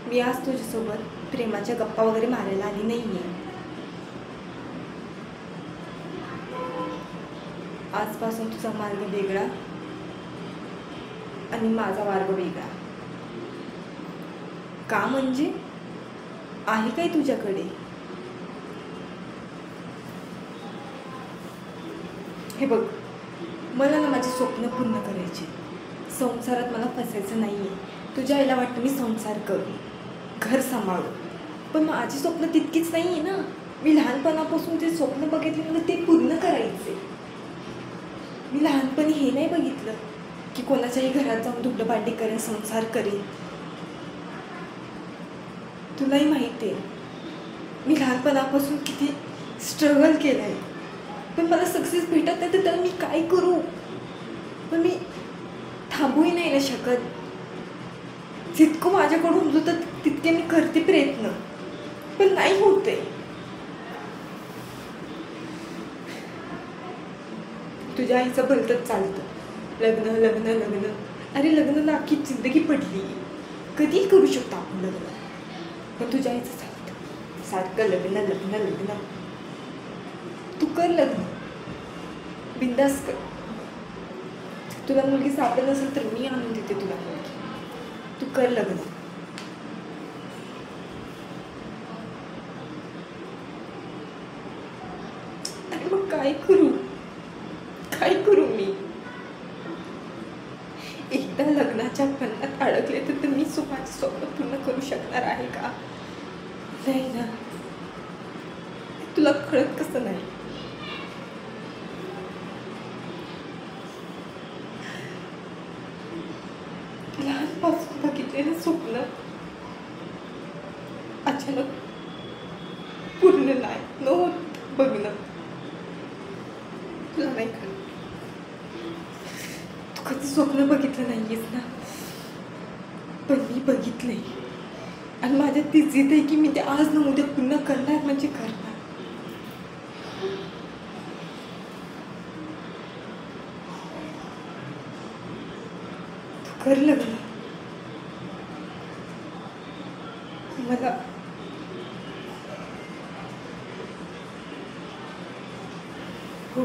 मी आज तुझ्यासोबत प्रेमाच्या गप्पा वगैरे मारायला आली नाहीये. आजपासून तुझा मार्ग वेगळा आणि माझा मार्ग वेगळा. का म्हणजे आहे काय तुझ्याकडे? हे बघ, मला ना माझी स्वप्न पूर्ण करायची. संसारात मला फसायचं नाहीये. तुझ्या आईला वाटतं मी संसार करू, घर सांभाळू, पण माझी स्वप्न तितकीच नाही आहे ना. मी लहानपणापासून जे स्वप्न बघितले मला ते पूर्ण करायचे. मी लहानपणी हे नाही बघितलं की कोणाच्याही घरात जाऊन धुंड भांडी करेन, संसार करेन. तुलाही माहिती आहे मी लहानपणापासून किती स्ट्रगल केलं आहे, पण मला सक्सेस भेटत नाही तर त्याला मी काय करू? पण मी थांबूही नाही ना शकत. जितकं माझ्याकडून होतं तितके मी करते प्रयत्न, पण नाही होते. तुझ्या आईचं भलतंच चालतं, लग्न लग्न लग्न. अरे लग्न ना अख्खी जिंदगी पडली, कधीही करू शकतो आपण लग्न. पण तुझ्या आईचं चालतं सारखं लग्न लग्न लग्न. तू कर लग्न, बिंदास कर. तुला मुलगी सापडत नसेल तर मी आणून देते तुला मुलगी. तू कर लग्न. अरे मग काय करू? काय करू मी? एकदा लग्नाच्या बंधनात अडकले तर मी माझे स्वप्न पूर्ण करू शकणार आहे का? नाही ना. तुला कळत कसं नाही? लहानपासून बघितलेलं स्वप्न अचानक पूर्ण नाही न होत बघणं. तुला नाही कळत. तू कधी स्वप्न बघितलं नाहीयेस ना, पण मी बघितलंय आणि माझ्यात ती जिद्द आहे की मी ते आज न उद्या पूर्ण करणार म्हणजे करणार. तू कर लग्न. मला हो,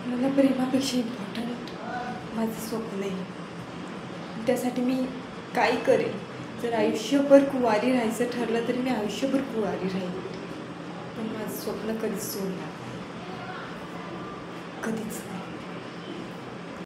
मला प्रेमापेक्षा इम्पॉर्टंट माझं स्वप्न आहे. त्यासाठी मी काय करेन. जर आयुष्यभर कुवारी राहायचं ठरलं तरी मी आयुष्यभर कुवारी राहील, पण माझं स्वप्न कधीच सोडणार नाही, कधीच नाही.